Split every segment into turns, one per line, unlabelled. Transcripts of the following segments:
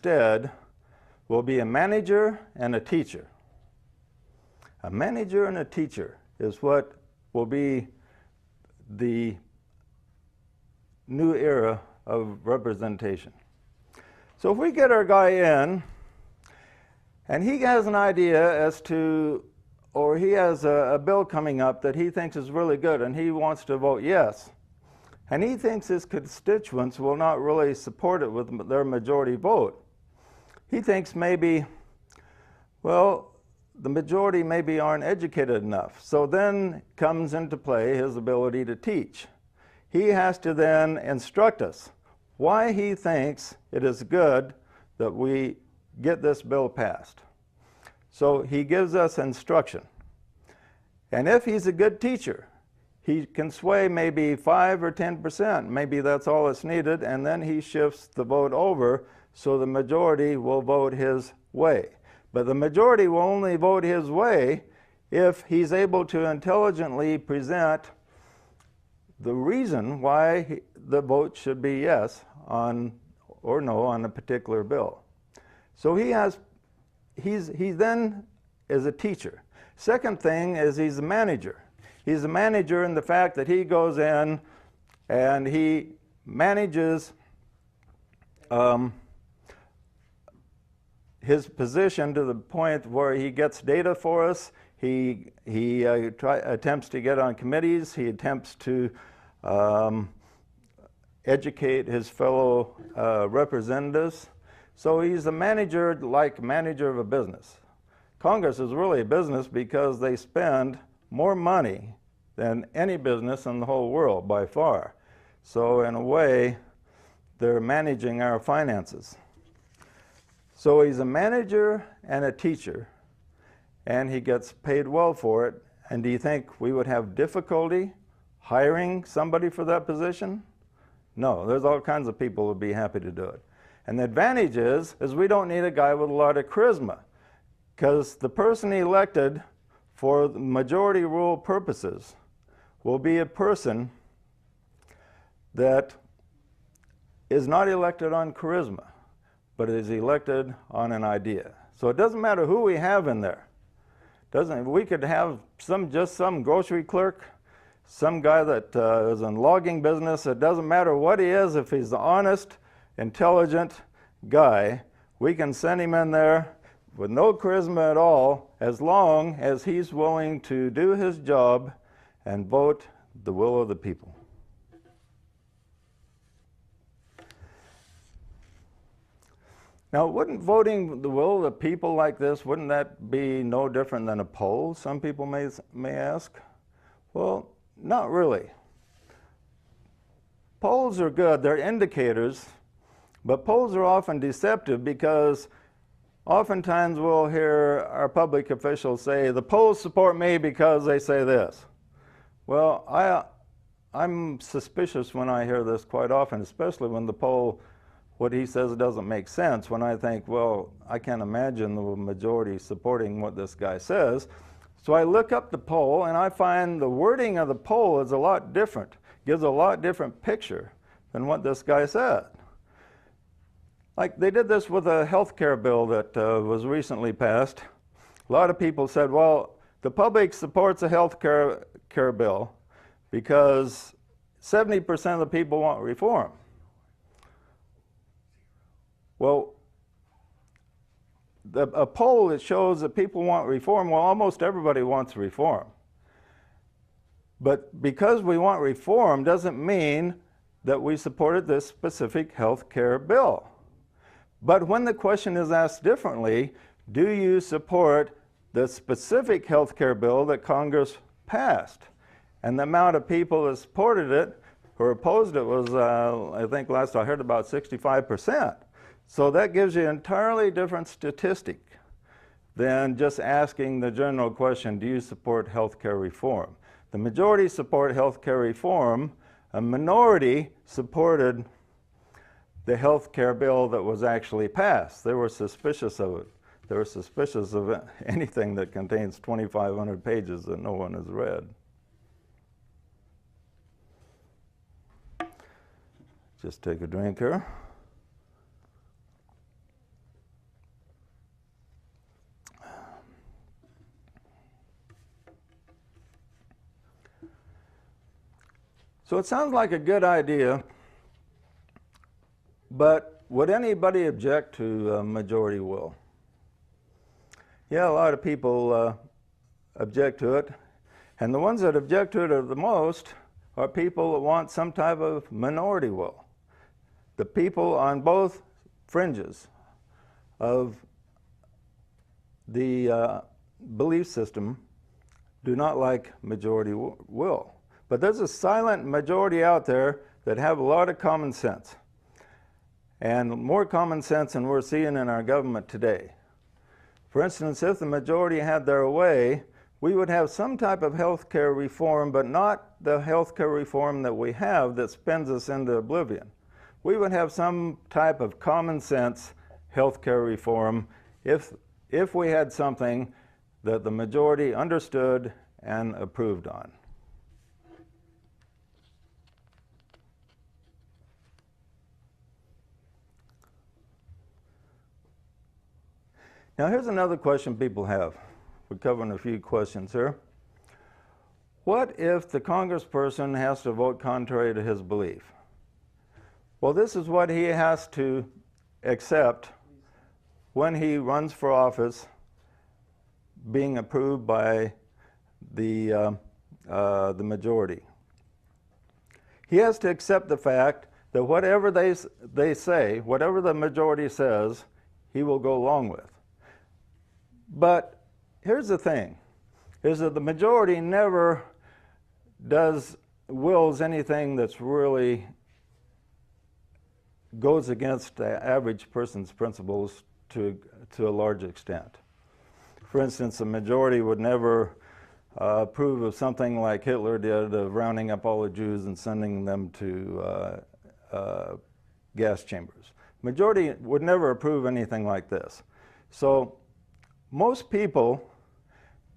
instead will be a manager and a teacher. A manager and a teacher is what will be the new era of representation. So if we get our guy in, and he has an idea as to, or he has a bill coming up that he thinks is really good and he wants to vote yes, and he thinks his constituents will not really support it with their majority vote. He thinks maybe, well, the majority maybe aren't educated enough. So then comes into play his ability to teach. He has to then instruct us why he thinks it is good that we get this bill passed. So he gives us instruction. And if he's a good teacher, he can sway maybe 5 or 10%. Maybe that's all that's needed, and then he shifts the vote over so the majority will vote his way. But the majority will only vote his way if he's able to intelligently present the reason why the vote should be yes on or no on a particular bill. So he then is a teacher. Second thing is he's a manager. He's a manager in the fact that he goes in and he manages his position to the point where he gets data for us. He attempts to get on committees. He attempts to educate his fellow representatives. So he's a manager like manager of a business. Congress is really a business because they spend more money than any business in the whole world by far. So in a way, they're managing our finances. So he's a manager and a teacher, and he gets paid well for it. And do you think we would have difficulty hiring somebody for that position? No, there's all kinds of people who would be happy to do it. And the advantage is we don't need a guy with a lot of charisma, because the person elected for majority rule purposes will be a person that is not elected on charisma, but is elected on an idea. So it doesn't matter who we have in there. We could have just some grocery clerk, some guy that is in logging business. It doesn't matter what he is. If he's an honest, intelligent guy, we can send him in there with no charisma at all, as long as he's willing to do his job and vote the will of the people. Now, wouldn't voting the will of the people like this, wouldn't that be no different than a poll, some people may ask? Well, not really. Polls are good, they're indicators, but polls are often deceptive because oftentimes we'll hear our public officials say, the polls support me because they say this. Well, I'm suspicious when I hear this quite often, especially when the poll, what he says doesn't make sense, when I think, well, I can't imagine the majority supporting what this guy says. So I look up the poll and I find the wording of the poll is a lot different, gives a lot different picture than what this guy said. Like they did this with a health care bill that was recently passed. A lot of people said, well, the public supports a health care bill because 70% of the people want reform. Well, a poll that shows that people want reform, well, almost everybody wants reform. But because we want reform doesn't mean that we supported this specific health care bill. But when the question is asked differently, do you support the specific health care bill that Congress passed? And the amount of people that supported it or opposed it was, I think last I heard, about 65%. So that gives you an entirely different statistic than just asking the general question, do you support health care reform? The majority support health care reform. A minority supported the health care bill that was actually passed. They were suspicious of it. They were suspicious of anything that contains 2,500 pages that no one has read. Just take a drink here. So it sounds like a good idea, but would anybody object to majority will? Yeah, a lot of people object to it, and the ones that object to it the most are people that want some type of minority will. The people on both fringes of the belief system do not like majority will. But there's a silent majority out there that have a lot of common sense, and more common sense than we're seeing in our government today. For instance, if the majority had their way, we would have some type of health care reform, but not the health care reform that we have that spins us into oblivion. We would have some type of common sense health care reform if we had something that the majority understood and approved on. Now here's another question people have. We're covering a few questions here. What if the congressperson has to vote contrary to his belief? Well, this is what he has to accept when he runs for office, being approved by the majority. He has to accept the fact that whatever they say, whatever the majority says, he will go along with. But here's the thing, is that the majority never wills anything that's really goes against the average person's principles to a large extent. For instance, the majority would never approve of something like Hitler did, of rounding up all the Jews and sending them to gas chambers. Majority would never approve anything like this. So most people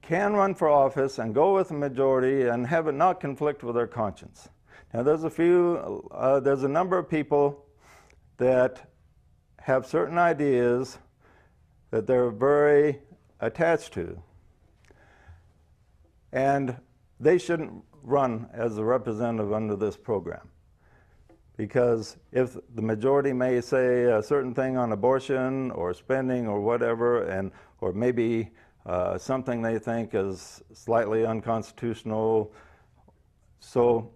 can run for office and go with the majority and have it not conflict with their conscience. Now there's a number of people that have certain ideas that they're very attached to, and they shouldn't run as a representative under this program. Because if the majority may say a certain thing on abortion or spending or whatever, or maybe something they think is slightly unconstitutional, so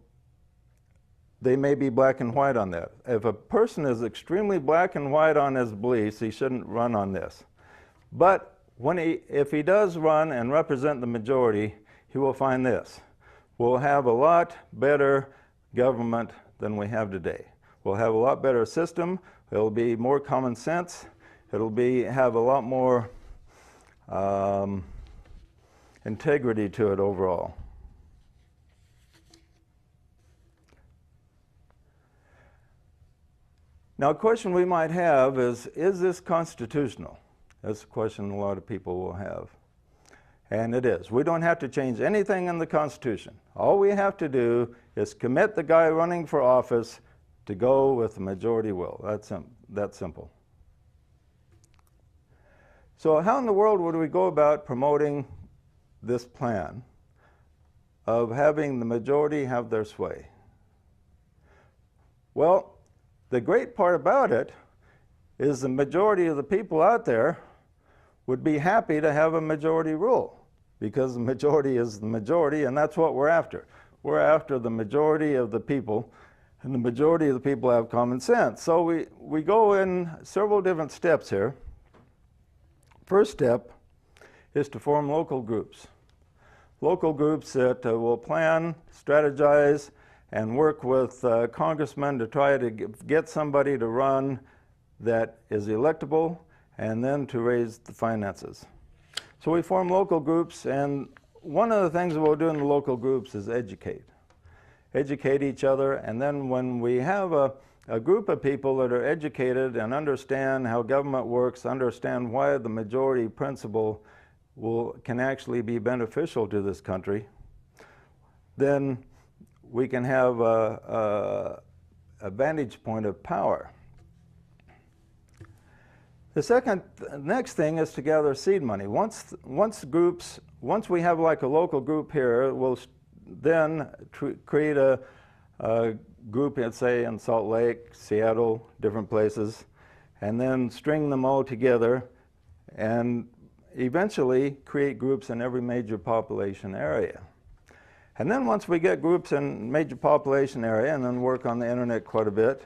they may be black and white on that. If a person is extremely black and white on his beliefs, he shouldn't run on this. But if he does run and represent the majority, he will find this: we'll have a lot better government than we have today. We'll have a lot better system. It'll be more common sense. It'll have a lot more integrity to it overall. Now, a question we might have is this constitutional? That's a question a lot of people will have. And it is. We don't have to change anything in the Constitution. All we have to do is commit the guy running for office to go with the majority will. That's simple. So how in the world would we go about promoting this plan of having the majority have their sway? Well, the great part about it is the majority of the people out there would be happy to have a majority rule, because the majority is the majority, and that's what we're after. We're after the majority of the people, and the majority of the people have common sense. So we go in several different steps here. First step is to form local groups. Local groups that will plan, strategize, and work with congressmen to try to get somebody to run that is electable, and then to raise the finances. So we form local groups, and one of the things we'll do in the local groups is educate each other, and then when we have a group of people that are educated and understand how government works, understand why the majority principle can actually be beneficial to this country, then we can have a vantage point of power. The next thing is to gather seed money. Once we have like a local group here, we'll then create group, let's say in Salt Lake, Seattle, different places, and then string them all together and eventually create groups in every major population area. And then once we get groups in major population area and then work on the internet quite a bit,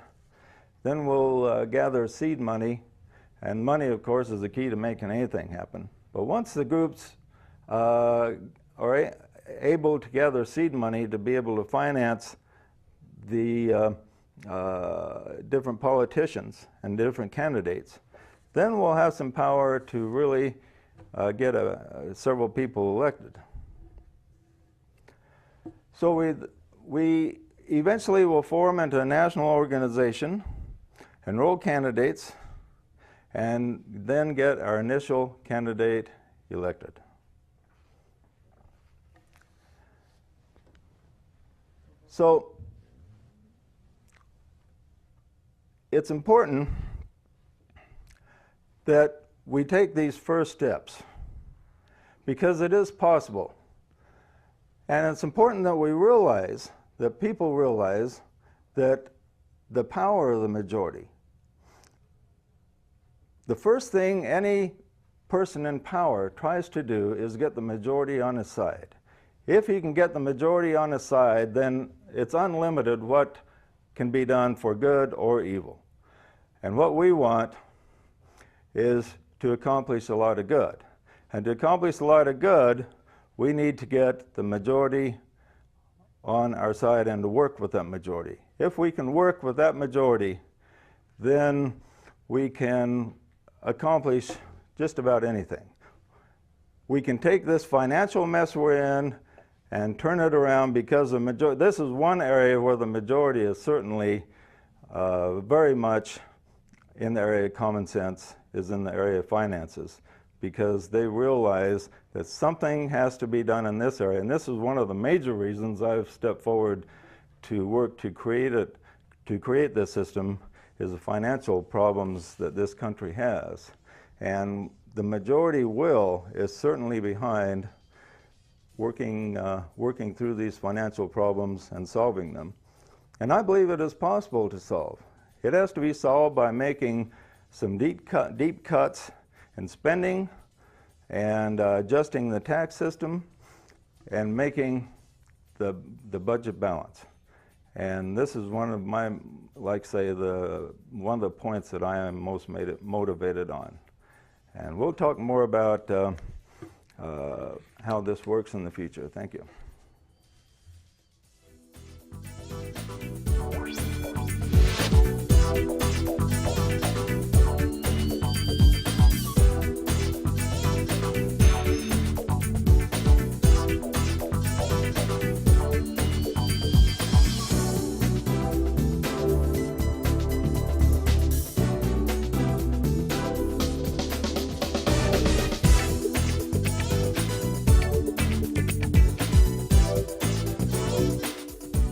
then we'll gather seed money. And money, of course, is the key to making anything happen. But once the groups are able to gather seed money to be able to finance the different politicians and different candidates, then we'll have some power to really get several people elected. So we eventually will form into a national organization, enroll candidates, and then get our initial candidate elected. So it's important that we take these first steps because it is possible. And it's important that we realize, that people realize, that the power of the majority. The first thing any person in power tries to do is get the majority on his side. If he can get the majority on his side, then it's unlimited what can be done for good or evil. And what we want is to accomplish a lot of good. And to accomplish a lot of good, we need to get the majority on our side and to work with that majority. If we can work with that majority, then we can accomplish just about anything. We can take this financial mess we're in and turn it around, because the majority, this is one area where the majority is certainly very much in the area of common sense, is in the area of finances, because they realize that something has to be done in this area. And this is one of the major reasons I've stepped forward to work to create it, to create this system, is the financial problems that this country has. And the majority will is certainly behind working through these financial problems and solving them. And I believe it is possible to solve. It has to be solved by making some deep cuts in spending and adjusting the tax system and making the budget balance. And this is one of my, like say, one of the points that I am most motivated on. And we'll talk more about how this works in the future. Thank you.